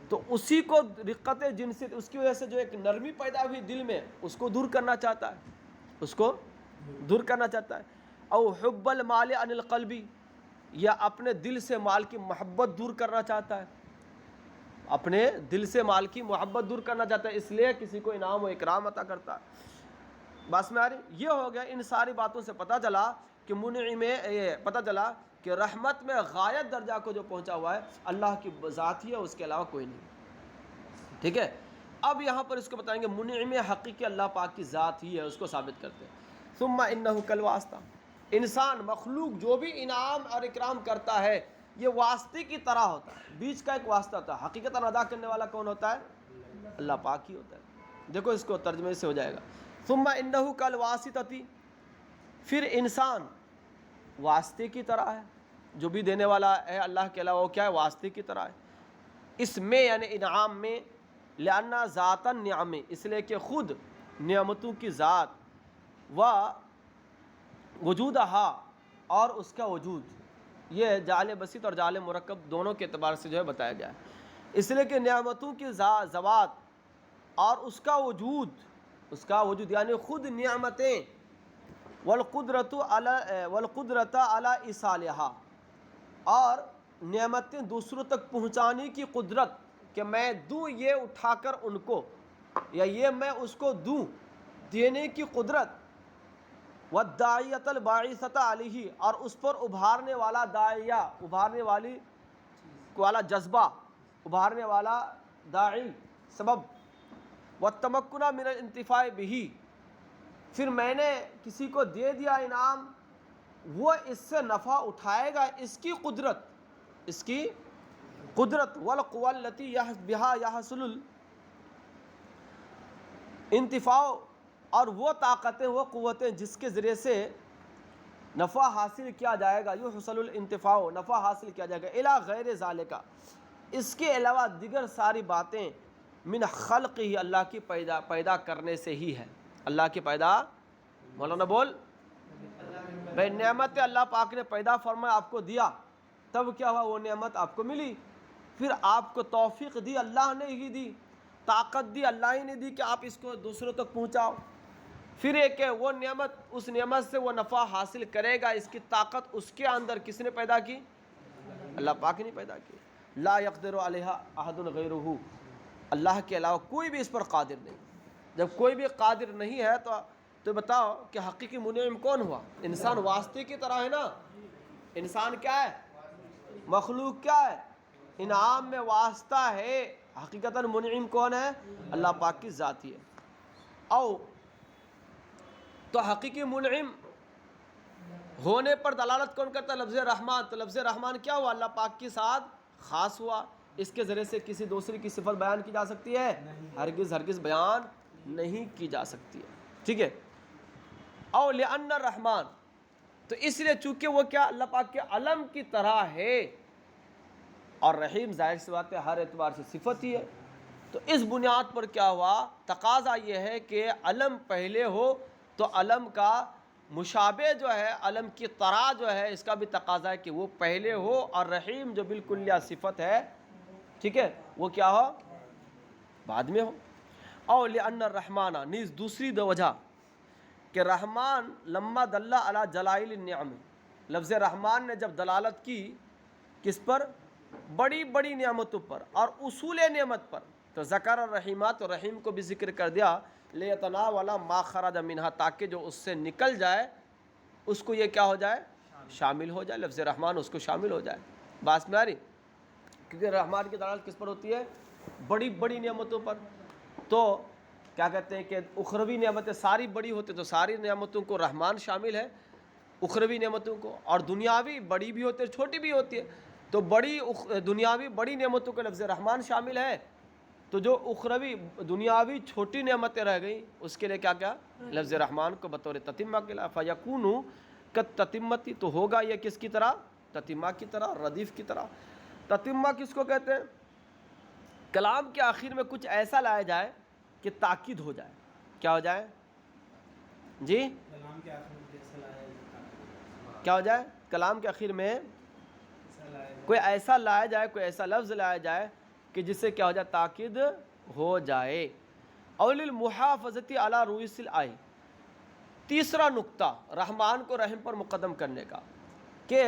تو اسی کو رقت جنسیت، اس کی وجہ سے جو ایک نرمی پیدا ہوئی دل میں، اس کو دور کرنا چاہتا ہے، اس کو دور کرنا چاہتا ہے. او حب المال عن القلب، یا اپنے دل سے مال کی محبت دور کرنا چاہتا ہے، اپنے دل سے مال کی محبت دور کرنا چاہتا ہے، اس لیے کسی کو انعام و اکرام عطا کرتا ہے. بس میں یہ ہو گیا. ان ساری باتوں سے پتہ چلا کہ منعم میں یہ پتہ چلا کہ رحمت میں غایت درجہ کو جو پہنچا ہوا ہے اللہ کی ذات ہی ہے، اس کے علاوہ کوئی نہیں. ٹھیک ہے، اب یہاں پر اس کو بتائیں گے منعم حقیقی اللہ پاک کی ذات ہی ہے، اس کو ثابت کرتے ہیں. ثم انہ کالواسطہ، انسان مخلوق جو بھی انعام اور اکرام کرتا ہے یہ واسطے کی طرح ہوتا ہے، بیچ کا ایک واسطہ ہوتا ہے. حقیقتاً ادا کرنے والا کون ہوتا ہے؟ اللہ پاک ہی ہوتا ہے. دیکھو اس کو ترجمے سے ہو جائے گا. ثم انہ کالواسطۃ، پھر انسان واسطے کی طرح ہے، جو بھی دینے والا ہے اللہ کے علاوہ وہ کیا ہے؟ واسطے کی طرح ہے. اس میں یعنی انعام میں، لأن ذات النعم، اس لیے کہ خود نعمتوں کی ذات، و وجودہا، اور اس کا وجود، یہ جعل بسیط اور جعل مرکب دونوں کے اعتبار سے جو ہے بتایا گیا ہے. اس لیے کہ نعمتوں کی ذوات اور اس کا وجود یعنی خود نعمتیں، والقدرت علی ایصالہا، اور نعمتیں دوسروں تک پہنچانے کی قدرت، کہ میں دوں یہ اٹھا کر ان کو، یا یہ میں اس کو دوں، دینے کی قدرت. والداعیۃ الباعثۃ علیہ، اور اس پر ابھارنے والا داعیہ، ابھارنے والا جذبہ، ابھارنے والا داعی، سبب. والتمکن من الانتفاع بہ، پھر میں نے کسی کو دے دیا انعام، وہ اس سے نفع اٹھائے گا، اس کی قدرت. والقوى التي بها يحصل الانتفاع، اور وہ طاقتیں، وہ قوتیں جس کے ذریعے سے نفع حاصل کیا جائے گا، یحصل الانتفاع، نفع حاصل کیا جائے گا. الی غیر ذالک، اس کے علاوہ دیگر ساری باتیں، من خلق ہی، اللہ کی پیدا کرنے سے ہی ہے. اللہ کی پیدا، مولانا بول بھائی، نعمت اللہ پاک نے پیدا فرمایا، آپ کو دیا، تب کیا ہوا؟ وہ نعمت آپ کو ملی. پھر آپ کو توفیق دی، اللہ نے ہی دی. طاقت دی اللہ ہی نے دی کہ آپ اس کو دوسروں تک پہنچاؤ. پھر ایک ہے وہ نعمت، اس نعمت سے وہ نفع حاصل کرے گا، اس کی طاقت اس کے اندر کس نے پیدا کی؟ اللہ پاک نے پیدا کی. لا یقدر علیہ احد غیرہ، اللہ کے علاوہ کوئی بھی اس پر قادر نہیں. جب کوئی بھی قادر نہیں ہے تو بتاؤ کہ حقیقی منعم کون ہوا؟ انسان واسطے کی طرح ہے نا. انسان کیا ہے؟ مخلوق کیا ہے؟ انعام میں واسطہ ہے. حقیقتاً منعم کون ہے؟ اللہ پاک کی ذات ہی ہے. او تو حقیقی منعم ہونے پر دلالت کون کرتا ہے؟ لفظ رحمان. تو لفظ رحمان کیا ہوا؟ اللہ پاک کے ساتھ خاص ہوا. اس کے ذریعے سے کسی دوسری کی صفت بیان کی جا سکتی ہے؟ ہرگز ہرگز بیان نہیں کی جا سکتی ہے. ٹھیک ہے. او لأن الرحمن، تو اس لیے چونکہ وہ کیا اللہ پاک کے علم کی طرح ہے، اور رحیم ظاہر سی بات ہے ہر اعتبار سے صفت ہی ہے. تو اس بنیاد پر کیا ہوا؟ تقاضا یہ ہے کہ علم پہلے ہو تو علم کا مشابہ جو ہے، علم کی طرح جو ہے، اس کا بھی تقاضا ہے کہ وہ پہلے ہو، اور رحیم جو بالکل صفت ہے، ٹھیک ہے، وہ کیا ہو؟ بعد میں ہو. او لأن الرحمن، نیز دوسری دو وجہ کہ رحمان لما دل علی جلائل النعم، لفظ رحمان نے جب دلالت کی کس پر؟ بڑی بڑی نعمتوں پر اور اصول نعمت پر. تو ذکر الرحیمات، تو رحیم کو بھی ذکر کر دیا، لیتناول ما خرج منہا، تاکہ جو اس سے نکل جائے اس کو یہ کیا ہو جائے؟ شامل ہو جائے. لفظ رحمان اس کو شامل ہو جائے. بات میں آ رہی؟ کیونکہ رحمان کی دلالت کس پر ہوتی ہے؟ بڑی بڑی نعمتوں پر. تو کیا کہتے ہیں کہ اخروی نعمتیں ساری بڑی ہوتی، تو ساری نعمتوں کو رحمان شامل ہے، اخروی نعمتوں کو. اور دنیاوی بڑی بھی ہوتی ہے، چھوٹی بھی ہوتی ہے. تو بڑی دنیاوی بڑی نعمتوں کے لفظ رحمان شامل ہے. تو جو اخروی دنیاوی چھوٹی نعمتیں رہ گئیں اس کے لیے کیا کیا؟ لفظ رحمان کو بطور تتمہ کے لئے فَيَكُونُ كَالتَّتِمَّةِ، تو ہوگا یہ کس کی طرح؟ تتمہ کی طرح، ردیف کی طرح. تتمہ کس کو کہتے ہیں؟ کلام کے آخر میں کچھ ایسا لایا جائے کہ تاکید ہو جائے. کیا ہو جائے جی؟ کلام کے آخر میں جیسا لایا کیا ہو جائے؟ کلام کے آخر میں کوئی ایسا لایا جائے، کوئی ایسا لفظ لایا جائے کہ جس سے کیا ہو جائے؟ تاکید ہو جائے. اول المحافظت علی رؤوس الآیہ، تیسرا نقطہ رحمان کو رحم پر مقدم کرنے کا، کہ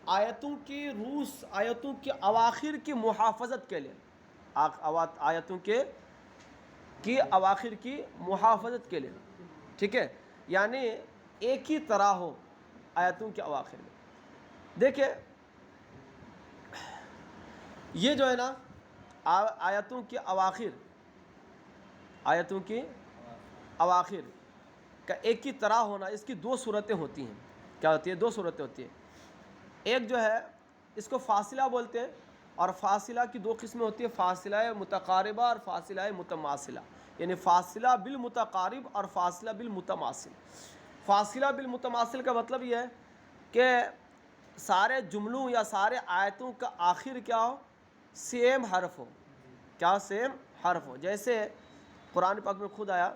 آیتوں کی روس، آیتوں کی اواخر کی محافظت کے لیے، آیتوں کی اواخر کی محافظت کے لیے. ٹھیک ہے، یعنی ایک ہی طرح ہو آیتوں کے اواخر میں. دیکھیں یہ جو ہے نا آیتوں کی اواخر کا ایک ہی طرح ہونا، اس کی دو صورتیں ہوتی ہیں. کیا ہوتی ہے؟ دو صورتیں ہوتی ہیں. ایک جو ہے اس کو فاصلہ بولتے ہیں، اور فاصلہ کی دو قسمیں ہوتی ہیں، فاصلہ متقاربہ اور فاصلہ متماثلہ. یعنی فاصلہ بالمتقارب اور فاصلہ بالمتماثل. فاصلہ بالمتماثل کا مطلب یہ ہے کہ سارے جملوں یا سارے آیتوں کا آخر کیا ہو؟ سیم حرف ہو. کیا؟ سیم حرف ہو. جیسے قرآن پاک میں خود آیا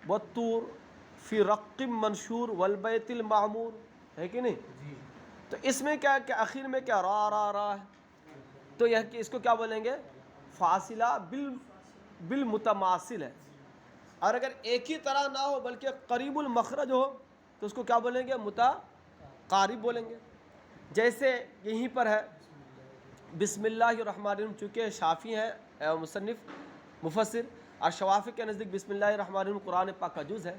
وَالطُّورِ فِي رَقٍّ مَّنشُورٍ وَالْبَيْتِ الْمَعْمُورِ، ہے کہ نہیں؟ تو اس میں کیا ہے کہ آخر میں کیا را ہے. تو یہ کہ اس کو کیا بولیں گے؟ فاصلہ بالمتماثل ہے. اور اگر ایک ہی طرح نہ ہو بلکہ قریب المخرج ہو تو اس کو کیا بولیں گے؟ متقارب بولیں گے. جیسے یہیں پر ہے بسم اللہ الرحمن الرحیم، چونکہ شافی ہیں مصنف مفسر، اور شوافی کے نزدیک بسم اللہ الرحمن الرحیم قرآن پاک کا جز ہے.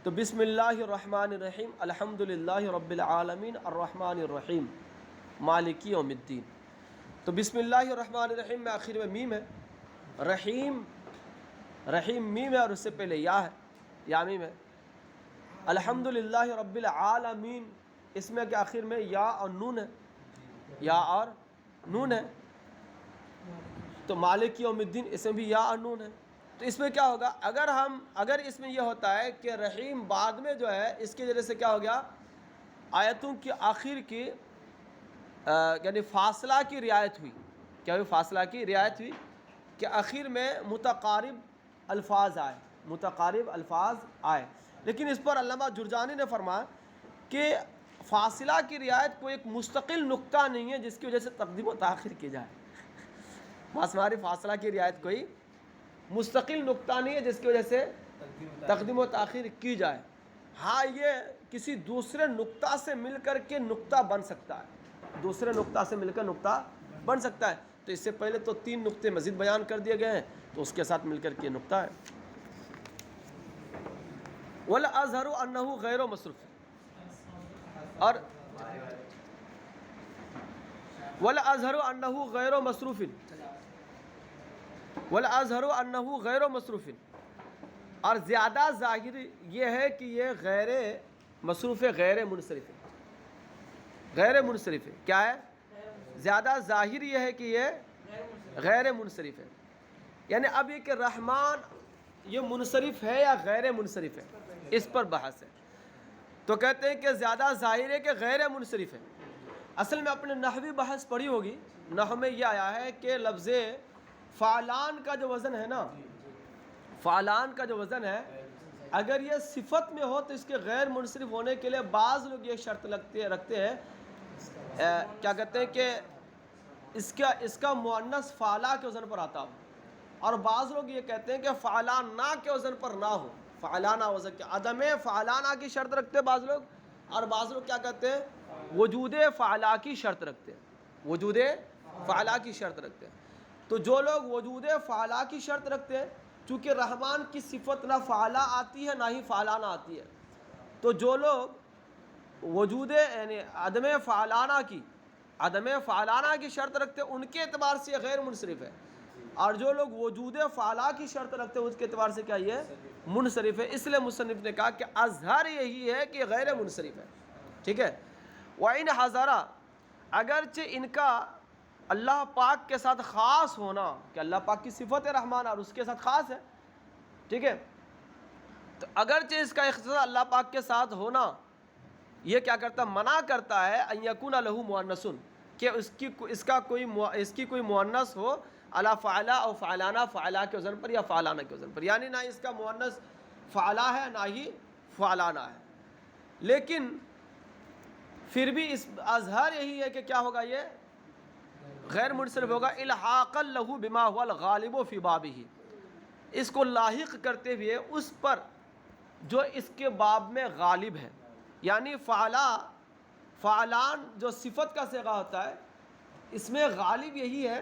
تو بسم اللہ الرحمن الرحیم الحمدللہ رب العالمین الرحمن الرحیم مالک یوم الدین. تو بسم اللہ الرحمن الرحیم میں آخر میں میم ہے، رحیم میم ہے، اور اس سے پہلے یا ہے، یا میم ہے. الحمدللہ رب العالمین، اس میں کہ آخر میں یا اور نون ہے، یا اور نون ہے. تو مالک یوم الدین، اس میں بھی یا اور نون ہے. تو اس میں کیا ہوگا؟ اگر اس میں یہ ہوتا ہے کہ رحیم بعد میں جو ہے، اس کی وجہ سے کیا ہو گیا؟ آیتوں کی آخر کی یعنی فاصلہ کی رعایت ہوئی. کیا ہوئی؟ فاصلہ کی رعایت ہوئی کہ آخر میں متقارب الفاظ آئے. لیکن اس پر علامہ جرجانی نے فرمایا کہ فاصلہ کی رعایت کوئی ایک مستقل نقطہ نہیں ہے جس کی وجہ سے تقدیم و تاخیر کی جائے. بس ہماری فاصلہ کی رعایت کوئی مستقل نقطہ نہیں ہے جس کی وجہ سے تقدیم و تاخیر کی جائے. ہاں یہ کسی دوسرے نقطہ سے مل کر کے نقطہ بن سکتا ہے, دوسرے نقطہ سے مل کر نقطہ بن سکتا ہے. تو اس سے پہلے تو 3 نقطے مزید بیان کر دیے گئے ہیں, تو اس کے ساتھ مل کر کے نقطہ ہے. وَالْأَزْهَرُ أَنَّهُ غَيْرُ مَصْرُوفٍ, اور وَالْأَزْهَرُ أَنَّهُ غَيْرُ مَصْرُوفٍ, وَالْأَزْهَرُ أَنَّهُ غَيْرُ مَصْرُوفٍ, اور زیادہ ظاہر یہ ہے کہ یہ غیر مصروف, غیر منصرف ہے. غیر منصرف ہے, کیا ہے؟ زیادہ ظاہر یہ ہے کہ یہ غیر منصرف ہے. یعنی اب یہ کہ رحمان یہ منصرف ہے یا غیر منصرف ہے, اس پر بحث ہے. تو کہتے ہیں کہ زیادہ ظاہر ہے کہ غیر منصرف ہے. اصل میں اپنے نحوی بحث پڑھی ہوگی, نحو میں یہ آیا ہے کہ لفظ فعلان کا جو وزن ہے نا, فعلان کا جو وزن ہے, اگر یہ صفت میں ہو تو اس کے غیر منصرف ہونے کے لیے بعض لوگ یہ شرط رکھتے ہیں, کیا کہتے ہیں کہ اس کا مؤنث فعلا کے وزن پر آتا ہو, اور بعض لوگ یہ کہتے ہیں کہ فعلانہ کے وزن پر نہ ہو, فعلانہ وزن کے عدم فعلانہ کی شرط رکھتے ہیں بعض لوگ, اور بعض لوگ کیا کہتے ہیں وجود فعلا کی شرط رکھتے ہیں, وجود فعلا کی شرط رکھتے ہیں. تو جو لوگ وجود فعلا کی شرط رکھتے ہیں, چونکہ رحمان کی صفت نہ فعلا آتی ہے نہ ہی فعلانہ آتی ہے, تو جو لوگ وجود یعنی عدم فعلانہ کی شرط رکھتے ہیں ان کے اعتبار سے یہ غیر منصرف ہے, اور جو لوگ وجود فعلا کی شرط رکھتے ہیں اس کے اعتبار سے کیا یہ منصرف ہے. اس لیے مصنف نے کہا کہ اظہر یہی ہے کہ غیر منصرف ہے. ٹھیک ہے. وَإِنْ حَضَرَ, اگرچہ ان کا اللہ پاک کے ساتھ خاص ہونا, کہ اللہ پاک کی صفت رحمان اور اس کے ساتھ خاص ہے, ٹھیک ہے, تو اگرچہ اس کا اختصاص اللہ پاک کے ساتھ ہونا یہ کیا کرتا ہے, منع کرتا ہے ان یکون لہ مؤنث, کہ اس کی کوئی مؤنث ہو علی فعلا او فعلانہ, فعلا کے وزن پر یا فعلانہ کے وزن پر, یعنی نہ اس کا مؤنث فعلا ہے نہ ہی فعلانہ ہے. لیکن پھر بھی اس اظہار یہی ہے کہ کیا ہوگا, یہ غیر منصرف ہوگا. الحاقا لہ بما هو الغالب فی بابہ, اس کو لاحق کرتے ہوئے اس پر جو اس کے باب میں غالب ہے. یعنی فعلان جو صفت کا صیغہ ہوتا ہے اس میں غالب یہی ہے,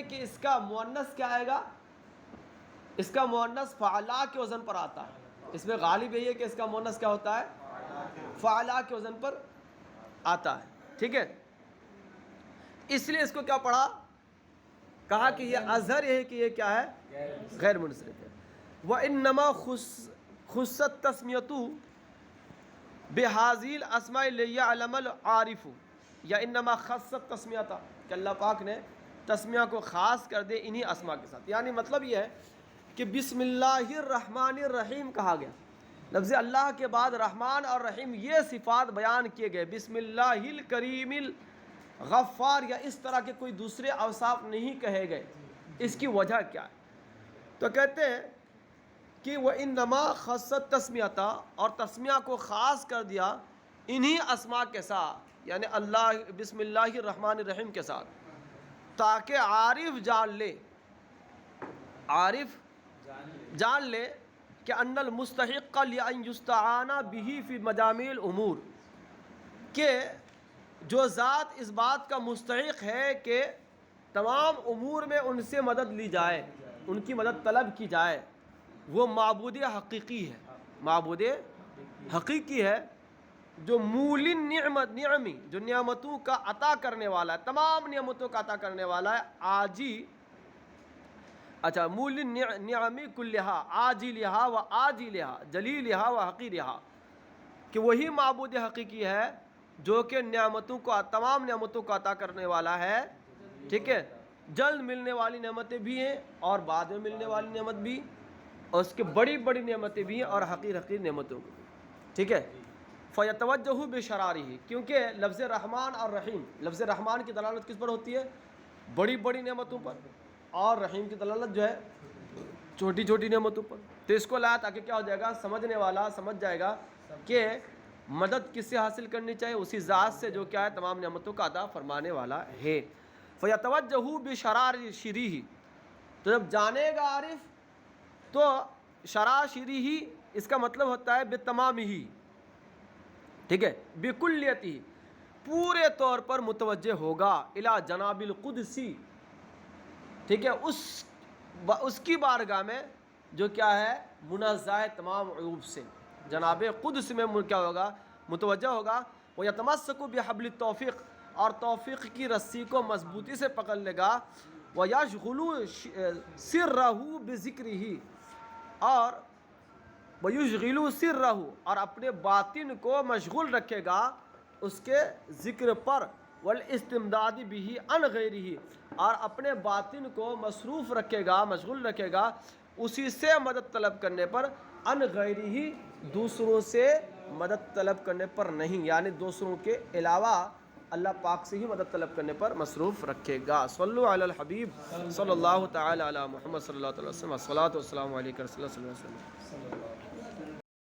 کہ اس کا مؤنث کیا آئے گا, اس کا مؤنث فعلا کے وزن پر آتا ہے. اس میں غالب یہی ہے کہ اس کا مؤنث کیا ہوتا ہے, فعلا کے وزن پر آتا ہے. ٹھیک ہے. اس لیے اس کو کیا پڑھا, کہا کہ یہ اظہر ہے کہ یہ کیا ہے, غیر منصرف ہے. وَإِنَّمَا خُصَّتْ تَسْمِيَتُ بِهَذِهِ الْأَسْمَاءِ لِيَعْلَمَ الْعَارِفُ, یا انما خصت تسمیہ, کہ اللہ پاک نے تسمیہ کو خاص کر دے انہی اسماء کے ساتھ. یعنی مطلب یہ ہے کہ بسم اللہ الرحمن الرحیم کہا گیا, لفظ اللہ کے بعد رحمان اور رحیم یہ صفات بیان کیے گئے. بسم اللہ الکریم الغفار یا اس طرح کے کوئی دوسرے اوصاف نہیں کہے گئے. اس کی وجہ کیا ہے, تو کہتے ہیں کہ وَإِنَّمَا خَصَّتْ تَسْمِيَةً, اور تسمیہ کو خاص کر دیا انہی اسماء کے ساتھ, یعنی اللہ بسم اللہ الرحمن الرحیم کے ساتھ, تاکہ عارف جان لے کہ ان المستحق لأن یستعان بہ فی مجامع الامور, کہ جو ذات اس بات کا مستحق ہے کہ تمام امور میں ان سے مدد لی جائے, ان کی مدد طلب کی جائے, وہ معبود حقیقی ہے. معبود حقیقی ہے جو مولی نعمی, جو نعمتوں کا عطا کرنے والا ہے, تمام نعمتوں کا عطا کرنے والا ہے. مولی نعمی کلہا, عاجلہا و آجلہا, جلیلہا و حقیرہا, کہ وہی معبود حقیقی ہے جو کہ تمام نعمتوں کو عطا کرنے والا ہے. ٹھیک ہے. جلد ملنے والی نعمتیں بھی ہیں اور بعد میں ملنے والی نعمت بھی, اور اس کے بڑی بڑی نعمتیں بھی ہیں اور حقیر نعمتوں کو بھی. ٹھیک ہے. فَيَتَوَجَّهُ بِشَرَارِهِ, کیونکہ لفظ رحمان اور رحیم, لفظ رحمان کی دلالت کس پر ہوتی ہے, بڑی بڑی نعمتوں پر, اور رحیم کی دلالت جو ہے چھوٹی چھوٹی نعمتوں پر. تو اس کو لایا تاکہ کیا ہو جائے گا, سمجھنے والا سمجھ جائے گا کہ مدد کس سے حاصل کرنی چاہیے, اسی ذات سے جو کیا ہے تمام نعمتوں کا عطا فرمانے والا ہے. فَيَتَوَجَّهُ بِشَرَارِ شِرِهِ, تو جب جانے گا عارف تو شراشری ہی اس کا مطلب ہوتا ہے بتمام ہی، ٹھیک ہے، بکلیت ہی، پورے طور پر متوجہ ہوگا الی جناب القدسی، ٹھیک ہے، اس کی بارگاہ میں جو کیا ہے منزہ ہے تمام عیوب سے، جناب قدس میں کیا ہوگا متوجہ ہوگا، وہ یتمسک بحبل التوفیق، اور توفیق کی رسی کو مضبوطی سے پکڑ لے گا، وہ یشغل سرہ بذکرہ، اور وَيُشْغِلُ سِرَّهُ، اور اپنے باطن کو مشغول رکھے گا اس کے ذکر پر، وَالْإِسْتِمْدَادِ بِهِ عَنْ غَيْرِهِ، اور اپنے باطن کو مصروف رکھے گا، مشغول رکھے گا اسی سے مدد طلب کرنے پر، عن غیرہ، دوسروں سے مدد طلب کرنے پر نہیں، یعنی دوسروں کے علاوہ اللہ پاک سے ہی مدد طلب کرنے پر مصروف رکھے گا۔ صلو علی الحبیب صلی اللہ تعالی علی محمد صلی اللہ علیہ وسلم، الصلاۃ والسلام علیکم رسول اللہ صلی اللہ علیہ وسلم۔